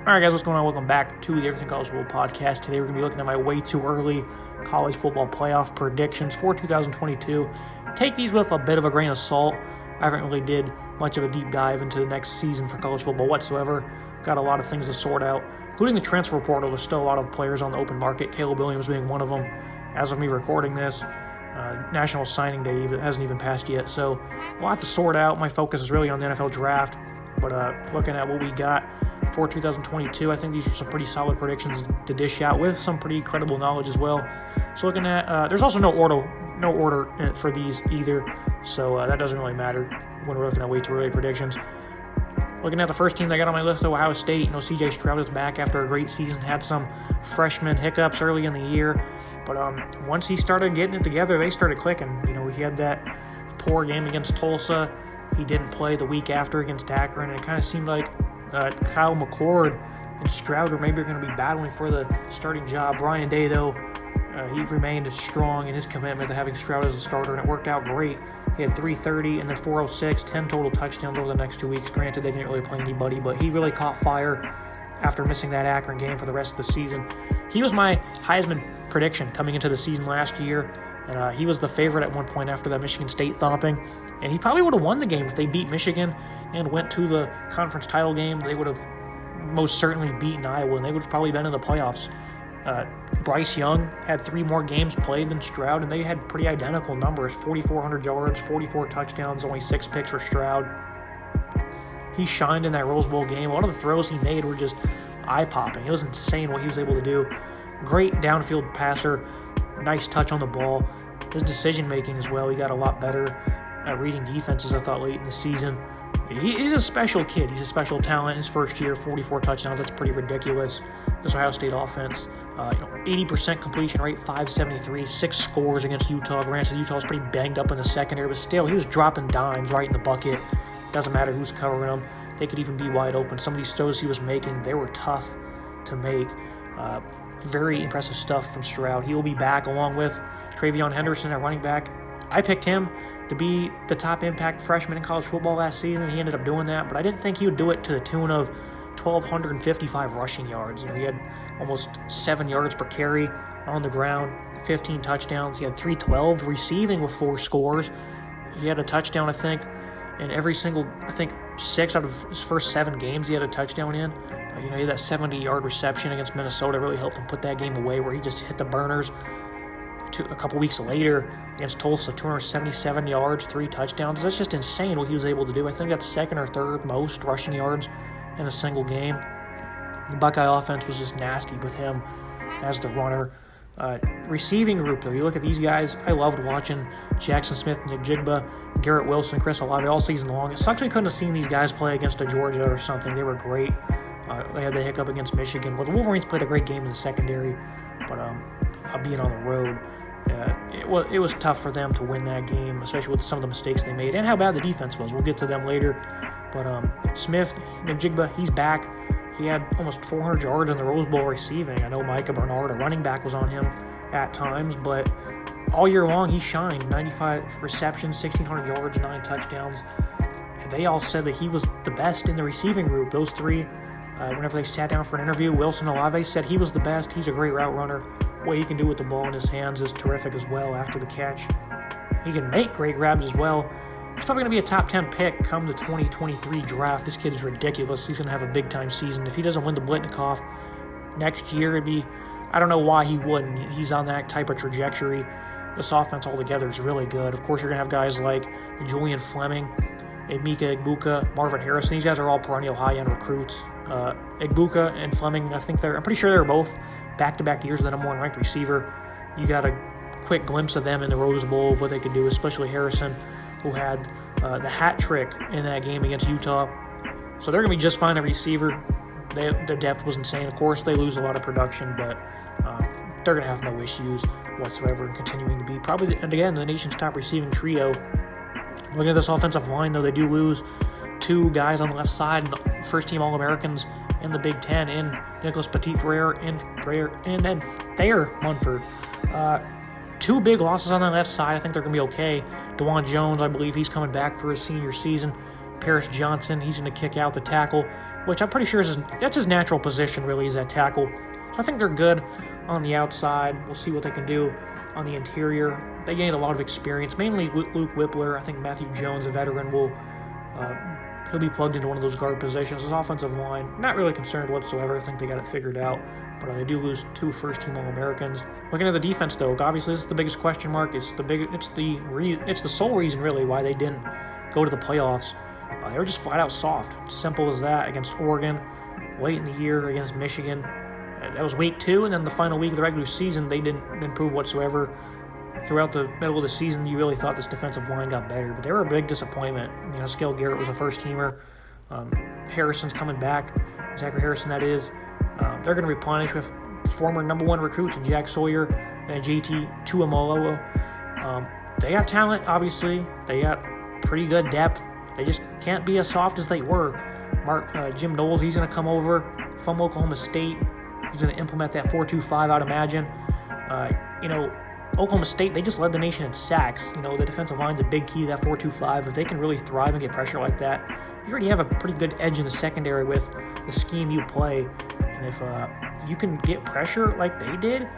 Alright guys, what's going on? Welcome back to the Everything College Football Podcast. Today we're going to be looking at my way too early college football playoff predictions for 2022. Take these with a bit of a grain of salt. I haven't really did much of a deep dive into the next season for college football whatsoever. Got a lot of things to sort out, including the transfer portal. There's still a lot of players on the open market, Caleb Williams being one of them. As of me recording this, National Signing Day hasn't even passed yet, so a lot to sort out. My focus is really on the NFL Draft, but looking at what we got for 2022, I think these are some pretty solid predictions to dish out with some pretty credible knowledge as well. So looking at, there's also no order for these either, so that doesn't really matter when we're looking at way too early predictions. Looking at the first team I got on my list, Ohio State. CJ Stroud is back after a great season. Had some freshman hiccups early in the year, but once he started getting it together, they started clicking. He had that poor game against Tulsa. He didn't play the week after against Akron, and it kind of seemed like Kyle McCord and Stroud are maybe going to be battling for the starting job. Ryan Day, though, he remained strong in his commitment to having Stroud as a starter, and it worked out great. He had 330 and then 406, 10 total touchdowns over the next 2 weeks. Granted, they didn't really play anybody, but he really caught fire after missing that Akron game for the rest of the season. He was my Heisman prediction coming into the season last year, and he was the favorite at one point after that Michigan State thumping, and he probably would have won the game if they beat Michigan and went to the conference title game. They would have most certainly beaten Iowa, and they would have probably been in the playoffs. Bryce Young had 3 more games played than Stroud, and they had pretty identical numbers: 4,400 yards, 44 touchdowns, only 6 picks for Stroud. He shined in that Rose Bowl game. A lot of the throws he made were just eye-popping. It was insane what he was able to do. Great downfield passer, nice touch on the ball. His decision-making as well, he got a lot better at reading defenses, I thought, late in the season. He's a special kid. He's a special talent. His first year, 44 touchdowns. That's pretty ridiculous. This Ohio State offense, 80% completion rate, 573, 6 scores against Utah. Granted, Utah was pretty banged up in the secondary, but still, he was dropping dimes right in the bucket. Doesn't matter who's covering them. They could even be wide open. Some of these throws he was making, they were tough to make. Very impressive stuff from Stroud. He will be back along with Travion Henderson at running back. I picked him to be the top impact freshman in college football last season. He ended up doing that, but I didn't think he would do it to the tune of 1,255 rushing yards. He had almost 7 yards per carry on the ground, 15 touchdowns. He had 312 receiving with 4 scores. He had a touchdown, I think, in every single, 6 out of his first 7 games he had a touchdown in. He had that 70-yard reception against Minnesota, really helped him put that game away, where he just hit the burners. A couple weeks later against Tulsa, 277 yards, 3 touchdowns. That's just insane what he was able to do. I think that's second or third most rushing yards in a single game. The Buckeye offense was just nasty with him as the runner. Receiving group, though, you look at these guys, I loved watching Jackson Smith, Nick Jigba, Garrett Wilson, Chris Olave all season long. It sucks we couldn't have seen these guys play against a Georgia or something. They were great. They had the hiccup against Michigan. Well, the Wolverines played a great game in the secondary, but being on the road, it was tough for them to win that game, especially with some of the mistakes they made and how bad the defense was. We'll get to them later. But Smith, Nick Jigba, he's back. He had almost 400 yards in the Rose Bowl receiving. I know Micah Bernard, a running back, was on him at times, but all year long he shined. 95 receptions, 1,600 yards, 9 touchdowns. They all said that he was the best in the receiving group. Those 3, whenever they sat down for an interview, Wilson Olave said he was the best. He's a great route runner. What he can do with the ball in his hands is terrific as well after the catch. He can make great grabs as well. He's probably going to be a top 10 pick come the 2023 draft. This kid is ridiculous. He's going to have a big-time season. If he doesn't win the Blitnikoff next year, I don't know why he wouldn't. He's on that type of trajectory. This offense altogether is really good. Of course, you're going to have guys like Julian Fleming, Emeka Egbuka, Marvin Harrison. These guys are all perennial high-end recruits. Egbuka and Fleming, I'm pretty sure they're both back-to-back years the number 1 ranked receiver. You got a quick glimpse of them in the Rose Bowl, of what they could do, especially Harrison, who had the hat trick in that game against Utah. So they're going to be just fine at receiver. The depth was insane. Of course, they lose a lot of production, but they're going to have no issues whatsoever in continuing to be probably, and again, the nation's top receiving trio. Looking at this offensive line, though, they do lose 2 guys on the left side, first-team All-Americans in the Big Ten, in Nicholas Petit-Frere and then Thayer Munford. 2 big losses on the left side. I think they're going to be okay. DeJuan Jones, I believe he's coming back for his senior season. Paris Johnson, he's going to kick out the tackle. which I'm pretty sure that's his natural position, really, is that tackle. So I think they're good on the outside. We'll see what they can do on the interior. They gained a lot of experience, mainly Luke Whippler. I think Matthew Jones, a veteran, he'll be plugged into one of those guard positions. His offensive line, not really concerned whatsoever. I think they got it figured out. But they do lose 2 first-team All-Americans. Looking at the defense, though, obviously this is the biggest question mark. It's the sole reason, really, why they didn't go to the playoffs. They were just flat-out soft. Simple as that. Against Oregon, late in the year, against Michigan. That was week 2, and then the final week of the regular season, they didn't improve whatsoever. Throughout the middle of the season, you really thought this defensive line got better, but they were a big disappointment. Skale Garrett was a first-teamer. Harrison's coming back. Zachary Harrison, that is. They're going to replenish with former number 1 recruits in Jack Sawyer and JT Tuimoloau. They got talent, obviously. They got pretty good depth. They just can't be as soft as they were. Jim Knowles, he's going to come over from Oklahoma State. He's going to implement that 4-2-5, I'd imagine. Oklahoma State, they just led the nation in sacks. The defensive line's a big key to that 4-2-5. If they can really thrive and get pressure like that, you already have a pretty good edge in the secondary with the scheme you play. And if you can get pressure like they did,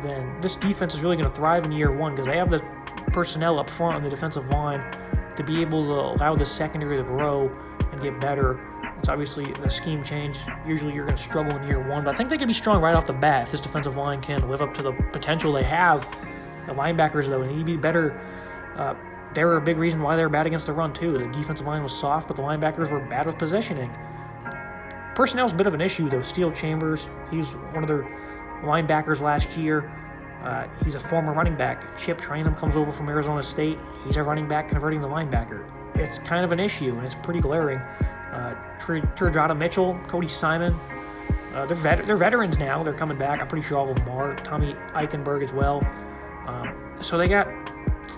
then this defense is really going to thrive in year 1 because they have the personnel up front on the defensive line to be able to allow the secondary to grow and get better. It's obviously a scheme change. Usually you're going to struggle in year 1, but I think they can be strong right off the bat if this defensive line can live up to the potential they have. The linebackers, though, need to be better. They were a big reason why they were bad against the run, too. The defensive line was soft, but the linebackers were bad with positioning. Personnel's a bit of an issue, though. Steele Chambers, he's one of their linebackers last year. He's a former running back. Chip Trainum comes over from Arizona State. He's a running back converting the linebacker. It's kind of an issue, and it's pretty glaring. Turjada Mitchell, Cody Simon, they're veterans now. They're coming back. I'm pretty sure all of them are. Tommy Eichenberg as well. So they got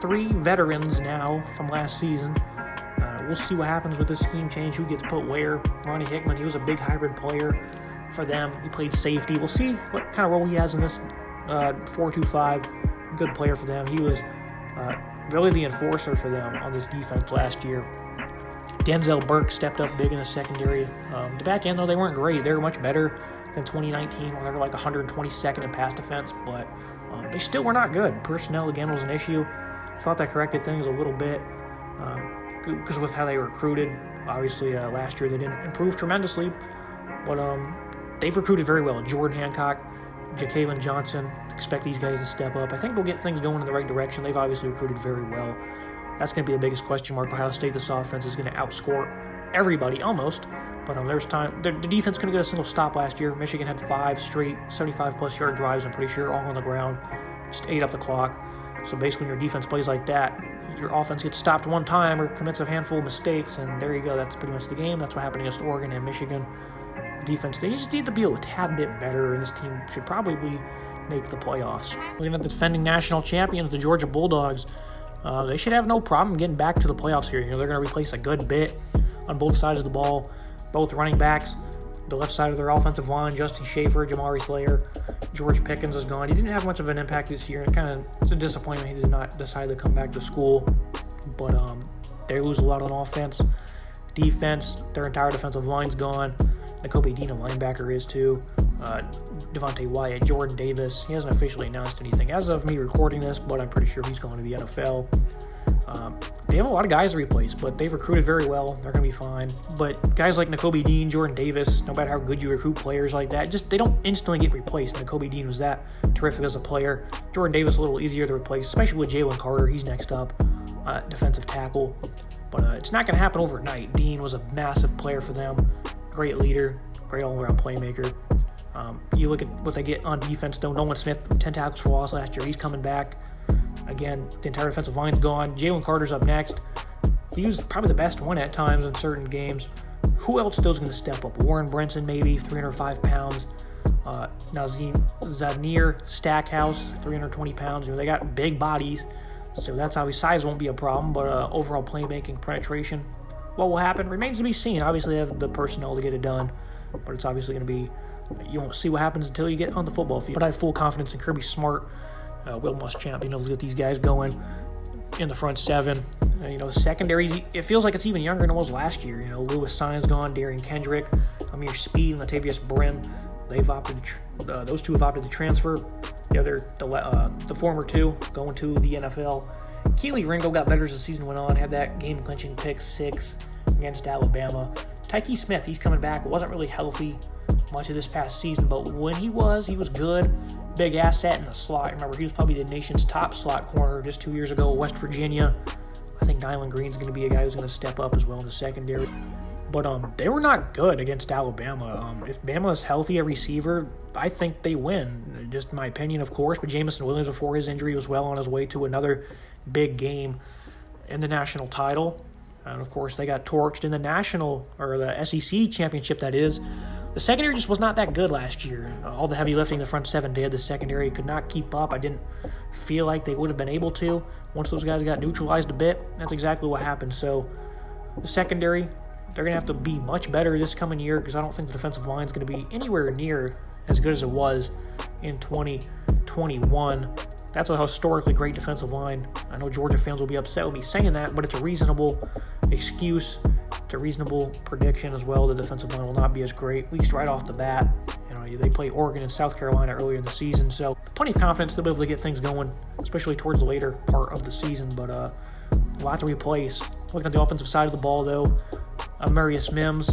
3 veterans now from last season. We'll see what happens with this scheme change, who gets put where. Ronnie Hickman, he was a big hybrid player for them. He played safety. We'll see what kind of role he has in this 4-2-5. Good player for them. He was really the enforcer for them on this defense last year. Denzel Burke stepped up big in the secondary. The back end, though, they weren't great. They were much better than 2019, where they were like 122nd in pass defense, but they still were not good. Personnel, again, was an issue. I thought that corrected things a little bit because with how they recruited. Obviously, last year they didn't improve tremendously, but they've recruited very well. Jordan Hancock, Ja'Kalen Johnson, expect these guys to step up. I think they'll get things going in the right direction. They've obviously recruited very well. That's going to be the biggest question mark. Ohio State, this offense is going to outscore everybody almost, but there's time. The defense couldn't get a single stop last year. Michigan had 5 straight 75-plus yard drives, I'm pretty sure, all on the ground. Just ate up the clock. So basically when your defense plays like that, your offense gets stopped one time or commits a handful of mistakes, and there you go. That's pretty much the game. That's what happened against Oregon and Michigan. Defense, they just need to be a tad bit better, and this team should probably make the playoffs. Looking at the defending national champions, the Georgia Bulldogs, they should have no problem getting back to the playoffs here. They're going to replace a good bit on both sides of the ball, both running backs. The left side of their offensive line, Justin Schaefer, Jamari Slayer, George Pickens is gone. He didn't have much of an impact this year. It's a disappointment he did not decide to come back to school. But they lose a lot on offense. Defense, their entire defensive line's gone. Nakobe Dean, a linebacker, is too. Devontae Wyatt, Jordan Davis. He hasn't officially announced anything as of me recording this, but I'm pretty sure he's going to the NFL. They have a lot of guys to replace, but they've recruited very well. They're going to be fine. But guys like Nakobe Dean, Jordan Davis, no matter how good you recruit players like that, they don't instantly get replaced. Nakobe Dean was that terrific as a player. Jordan Davis a little easier to replace, especially with Jalen Carter. He's next up, defensive tackle. But it's not going to happen overnight. Dean was a massive player for them. Great leader, great all-around playmaker. You look at what they get on defense, though. Nolan Smith, 10 tackles for loss last year. He's coming back. Again, the entire defensive line's gone. Jalen Carter's up next. He was probably the best one at times in certain games. Who else still is going to step up? Warren Brinson, maybe, 305 pounds. Zadnir Stackhouse, 320 pounds. They got big bodies, so that's obviously size won't be a problem, but overall playmaking, penetration, what will happen remains to be seen. Obviously, they have the personnel to get it done, but it's obviously going to be, you won't see what happens until you get on the football field. But I have full confidence in Kirby Smart, Will Muschamp, being able to get these guys going in the front seven. The secondaries, it feels like it's even younger than it was last year. Lewis Sines gone, Darian Kendrick, Amir Speed and Latavius Brin, those two have opted to transfer. The former two going to the NFL. Keely Ringo got better as the season went on, had that game-clinching pick 6 against Alabama. Tyke Smith, he's coming back. Wasn't really healthy much of this past season, but when he was good. Big asset in the slot. Remember, he was probably the nation's top slot corner just 2 years ago, West Virginia. I think Nyland Green's going to be a guy who's going to step up as well in the secondary. But they were not good against Alabama. If Bama is healthy at receiver, I think they win. Just my opinion, of course. But Jamison Williams, before his injury, was well on his way to another big game in the national title. And, of course, they got torched in the SEC championship, that is. The secondary just was not that good last year. All the heavy lifting the front seven did. The secondary could not keep up. I didn't feel like they would have been able to. Once those guys got neutralized a bit, that's exactly what happened. So the secondary, they're going to have to be much better this coming year because I don't think the defensive line is going to be anywhere near as good as it was in 2021. That's a historically great defensive line. I know Georgia fans will be upset with me saying that, but it's a reasonable excuse. It's a reasonable prediction as well. The defensive line will not be as great, at least right off the bat. They play Oregon and South Carolina earlier in the season, so plenty of confidence they'll be able to get things going, especially towards the later part of the season, but a lot to replace. Looking at the offensive side of the ball, though, Amarius Mims,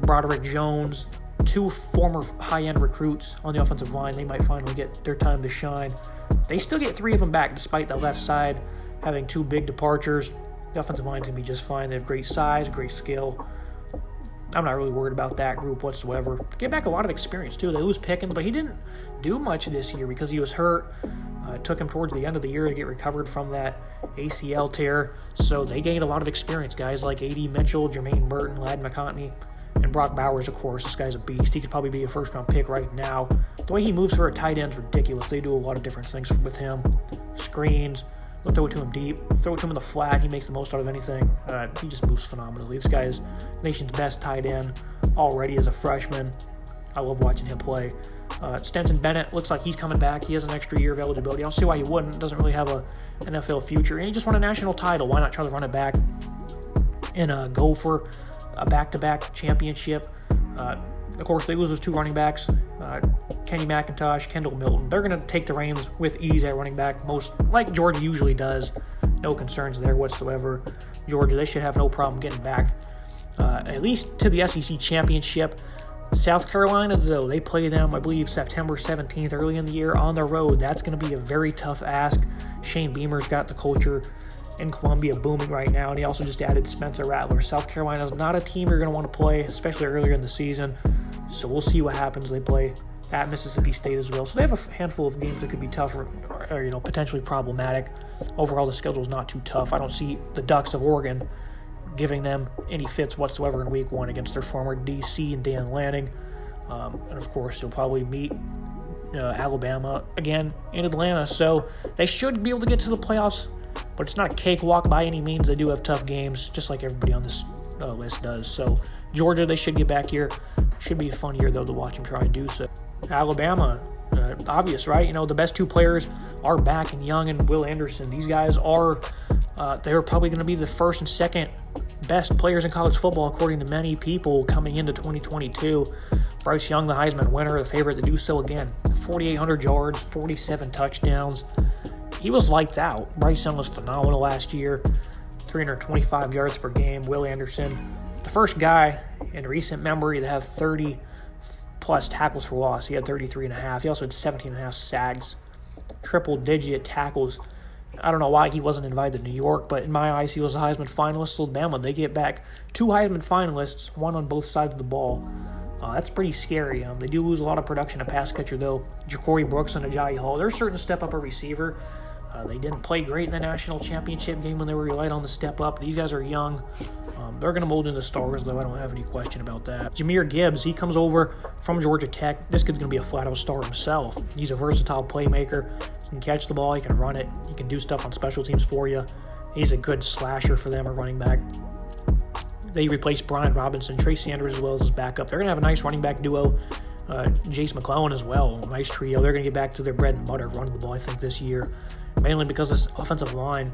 Broderick Jones, 2 former high-end recruits on the offensive line. They might finally get their time to shine. They still get 3 of them back despite the left side having 2 big departures. The offensive line's going to be just fine. They have great size, great skill. I'm not really worried about that group whatsoever. Get back a lot of experience, too. They lose Pickens, but he didn't do much this year because he was hurt. It took him towards the end of the year to get recovered from that ACL tear. So they gained a lot of experience. Guys like A.D. Mitchell, Jermaine Burton, Ladd McContney, and Brock Bowers, of course. This guy's a beast. He could probably be a first-round pick right now. The way he moves for a tight end is ridiculous. They do a lot of different things with him. Screens. They'll throw it to him deep, throw it to him in the flat. He makes the most out of anything. He just moves phenomenally. This guy is nation's best tight end already as a freshman. I love watching him play. Stetson Bennett looks like he's coming back. He has an extra year of eligibility. I don't see why he wouldn't. Doesn't really have a NFL future. And he just won a national title. Why not try to run it back and go for a back-to-back championship? Of course, they lose those 2 running backs, Kenny McIntosh, Kendall Milton. They're going to take the reins with ease at running back, most like Georgia usually does. No concerns there whatsoever. Georgia, they should have no problem getting back at least to the SEC championship. South Carolina, though, they play them, I believe, September 17th, early in the year, on the road. That's going to be a very tough ask. Shane Beamer's got the culture in Columbia booming right now, and he also just added Spencer Rattler. South Carolina is not a team you're going to want to play, especially earlier in the season. So we'll see what happens. They play at Mississippi State as well. So they have a handful of games that could be tough or potentially problematic. Overall, the schedule is not too tough. I don't see the Ducks of Oregon giving them any fits whatsoever in week 1 against their former DC and Dan Lanning. And, of course, they'll probably meet Alabama again in Atlanta. So they should be able to get to the playoffs, but it's not a cakewalk by any means. They do have tough games, just like everybody on this list does. So Georgia, they should get back here. Should be a fun year, though, to watch them try and do so. Alabama, obvious, right? The best 2 players are back in Young and Will Anderson. These guys are they're probably going to be the first and second best players in college football, according to many people, coming into 2022. Bryce Young, the Heisman winner, the favorite to do so again. 4,800 yards, 47 touchdowns. He was lights out. Bryce Young was phenomenal last year, 325 yards per game. Will Anderson, the first guy in recent memory to have 30-plus tackles for loss. He had 33.5. He also had 17.5 sacks, triple-digit tackles. I don't know why he wasn't invited to New York, but in my eyes, he was a Heisman finalist. So Alabama, they get back 2 Heisman finalists, one on both sides of the ball. That's pretty scary. They do lose a lot of production at pass catcher, though. Ja'Cory Brooks and Ajayi Hall. They're certain to step up a receiver. They didn't play great in the national championship game when they were relied on to step up. These guys are young. They're going to mold into stars, though. I don't have any question about that. Jahmyr Gibbs, he comes over from Georgia Tech. This kid's going to be a flat-out star himself. He's a versatile playmaker. He can catch the ball. He can run it. He can do stuff on special teams for you. He's a good slasher for them, a running back. They replaced Brian Robinson, Trey Sanders, as well as his backup. They're going to have a nice running back duo. Jace McClellan as well. Nice trio. They're going to get back to their bread and butter running the ball, I think, this year. Mainly because this offensive line,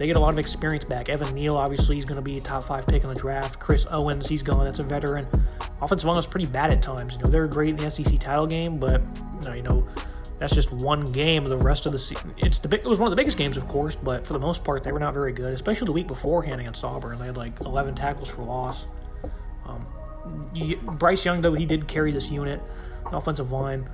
They get a lot of experience back. Evan Neal, obviously, he's going to be a top 5 pick in the draft. Chris Owens, he's gone. That's a veteran. Offensive line is pretty bad at times. They're great in the SEC title game, but that's just one game. The rest of the season, it was one of the biggest games, of course, but for the most part, they were not very good, especially the week beforehand against Auburn. They had like 11 tackles for loss. Bryce Young, though, he did carry this unit, the offensive line.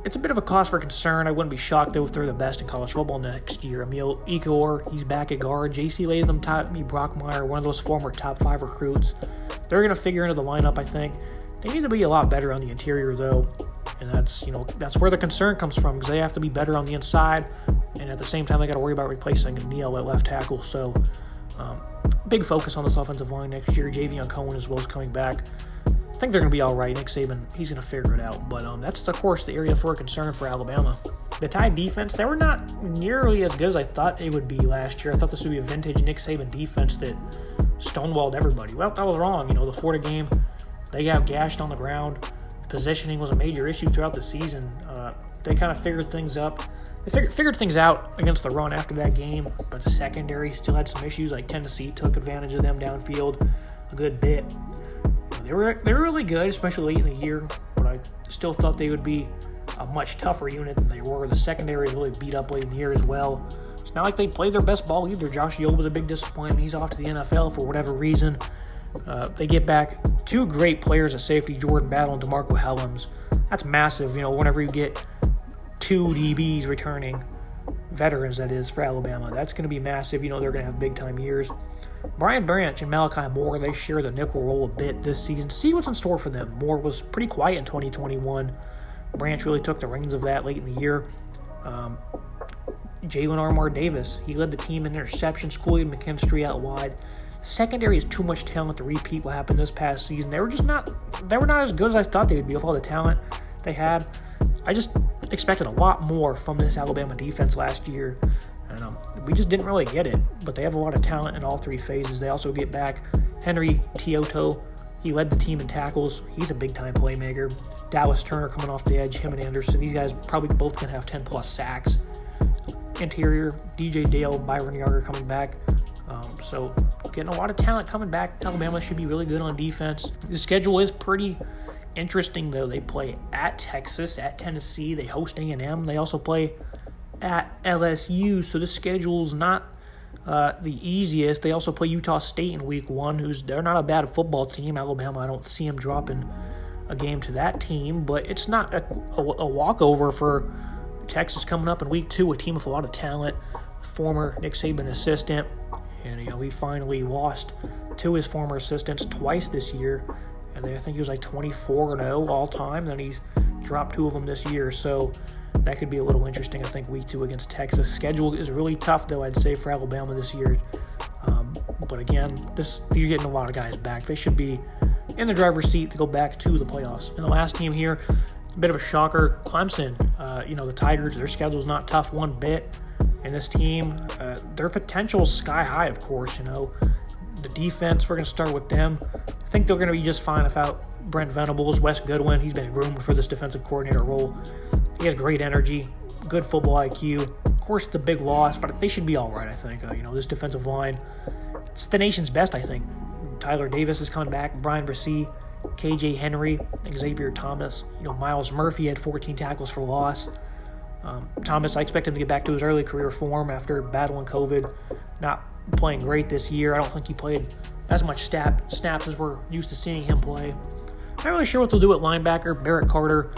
It's a bit of a cause for concern. I wouldn't be shocked, though, if they're the best in college football next year. Emil Ekiyor, he's back at guard. J.C. Latham, Tommy Brockmeyer, one of those former top 5 recruits. They're going to figure into the lineup, I think. They need to be a lot better on the interior, though. And that's where the concern comes from, because they have to be better on the inside. And at the same time, they got to worry about replacing Neal at left tackle. So, big focus on this offensive line next year. Javion Cohen as well is coming back. I think they're going to be all right. Nick Saban, he's going to figure it out. But that's, of course, the area for concern for Alabama. The Tide defense, they were not nearly as good as I thought they would be last year. I thought this would be a vintage Nick Saban defense that stonewalled everybody. Well, I was wrong. The Florida game, they got gashed on the ground. Positioning was a major issue throughout the season. They kind of figured things up. They figured things out against the run after that game, but the secondary still had some issues. Like Tennessee took advantage of them downfield a good bit. They were really good, especially late in the year, but I still thought they would be a much tougher unit than they were. The secondary really beat up late in the year as well. It's not like they played their best ball either. Josh Yobe was a big disappointment. He's off to the NFL for whatever reason. They get back 2 great players at safety, Jordan Battle and DeMarco Helms. That's massive, whenever you get 2 DBs returning, veterans that is, for Alabama. That's going to be massive. They're going to have big-time years. Brian Branch and Malachi Moore, they share the nickel role a bit this season. See what's in store for them. Moore was pretty quiet in 2021. Branch really took the reins of that late in the year. Jalen Armour Davis, he led the team in interceptions. Cooley McKinstry out wide. Secondary is too much talent to repeat what happened this past season. They were not as good as I thought they would be with all the talent they had. I just expected a lot more from this Alabama defense last year. And we just didn't really get it. But they have a lot of talent in all 3 phases. They also get back Henry Tioto. He led the team in tackles. He's a big-time playmaker. Dallas Turner coming off the edge. Him and Anderson. These guys probably both going to have 10-plus sacks. Interior, DJ Dale, Byron Yarger coming back. So getting a lot of talent coming back. Alabama should be really good on defense. The schedule is pretty interesting, though. They play at Texas, at Tennessee. They host A&M. They also play at LSU. So the schedule's not the easiest. They also play Utah State in week 1, they're not a bad football team. Alabama, I don't see them dropping a game to that team, but it's not a walkover for Texas coming up in week 2, a team with a lot of talent. Former Nick Saban assistant. And, he finally lost to his former assistants twice this year. And I think he was like 24-0 all time. Then he's dropped 2 of them this year. So that could be a little interesting, I think, week 2 against Texas. Schedule is really tough, though, I'd say, for Alabama this year. But again, you're getting a lot of guys back. They should be in the driver's seat to go back to the playoffs. And the last team here, a bit of a shocker, Clemson. The Tigers, their schedule's not tough one bit. And this team, their potential is sky high, of course. The defense, we're going to start with them. I think they're going to be just fine without Brent Venables. Wes Goodwin, he's been groomed for this defensive coordinator role. He has great energy, good football IQ. Of course, it's a big loss, but they should be all right, I think. This defensive line, it's the nation's best, I think. Tyler Davis is coming back, Brian Bresee, KJ Henry, Xavier Thomas. Miles Murphy had 14 tackles for loss. Thomas, I expect him to get back to his early career form after battling COVID. Not playing great this year. I don't think he played as much snaps as we're used to seeing him play. Not really sure what they'll do at linebacker. Barrett Carter,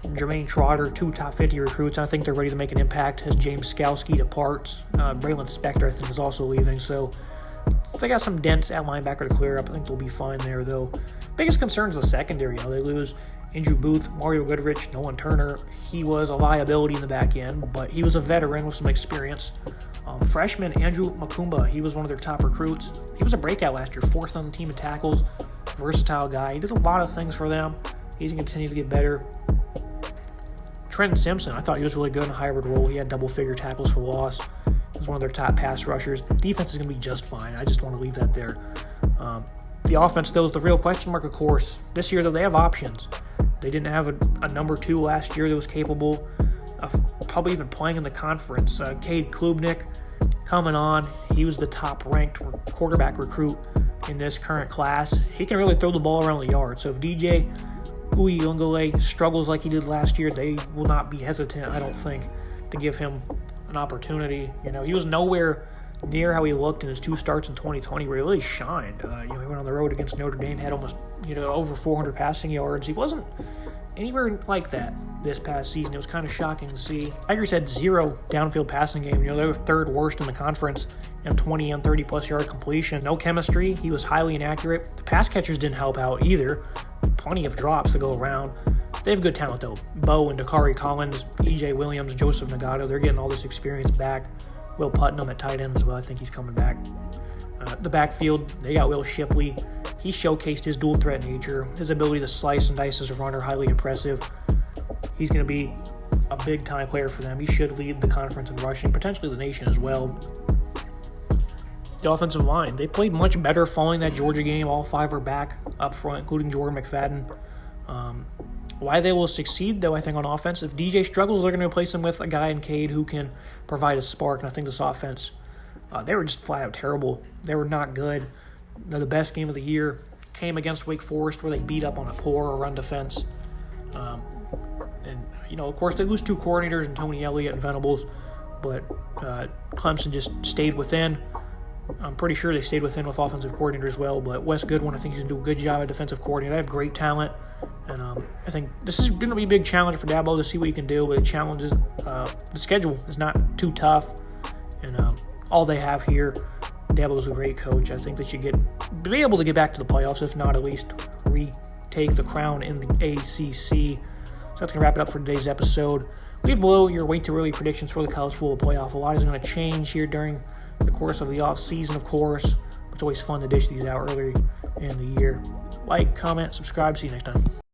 Jermaine Trotter, 2 top 50 recruits. I think they're ready to make an impact as James Skalski departs. Braylon Spector, I think, is also leaving. So they got some dents at linebacker to clear up. I think they'll be fine there, though. Biggest concern is the secondary. They lose Andrew Booth, Mario Goodrich, Nolan Turner. He was a liability in the back end, but he was a veteran with some experience. Freshman Andrew Makumba, he was one of their top recruits. He was a breakout last year, 4th on the team in tackles. Versatile guy. He did a lot of things for them. He's going to continue to get better. Trenton Simpson, I thought he was really good in a hybrid role. He had double-figure tackles for loss. He was one of their top pass rushers. Defense is going to be just fine. I just want to leave that there. The offense, though, is the real question mark, of course. This year, though, they have options. They didn't have a number 2 last year that was capable of probably even playing in the conference. Cade Klubnik, coming on. He was the top-ranked quarterback recruit in this current class. He can really throw the ball around the yard. So if DJ Uyunglele struggles like he did last year, they will not be hesitant, I don't think, to give him an opportunity. He was nowhere near how he looked in his 2 starts in 2020, where he really shined. He went on the road against Notre Dame, had almost over 400 passing yards. He wasn't anywhere like that this past season. It was kind of shocking to see. Tigers had 0 downfield passing game. They were 3rd worst in the conference in 20 and 30-plus yard completion. No chemistry. He was highly inaccurate. The pass catchers didn't help out either. Plenty of drops to go around. They have good talent, though. Bo and Dakari Collins, E.J. Williams, Joseph Nagato, they're getting all this experience back. Will Putnam at tight end as well. I think he's coming back. The backfield, they got Will Shipley. He showcased his dual threat nature. His ability to slice and dice as a runner, highly impressive. He's going to be a big-time player for them. He should lead the conference in rushing, potentially the nation as well. The offensive line, they played much better following that Georgia game. All 5 are back up front, including Jordan McFadden. Why they will succeed, though, I think, on offense, if DJ struggles, they're going to replace him with a guy in Cade who can provide a spark. And I think this offense, they were just flat out terrible. They were not good. The best game of the year came against Wake Forest, where they beat up on a poor run defense. Of course, they lose 2 coordinators in Tony Elliott and Venables, but Clemson just stayed within. I'm pretty sure they stayed within with offensive coordinator as well, but Wes Goodwin, I think he's going to do a good job at defensive coordinator. They have great talent, and I think this is going to be a big challenge for Dabo to see what he can do, but the schedule is not too tough, and all they have here, Dabo's a great coach. I think they should be able to get back to the playoffs, if not at least retake the crown in the ACC. So that's going to wrap it up for today's episode. Leave below your way too early predictions for the college football playoff. A lot is going to change here during the course of the off season, of course. It's always fun to dish these out early in the year. Like, comment, subscribe. See you next time.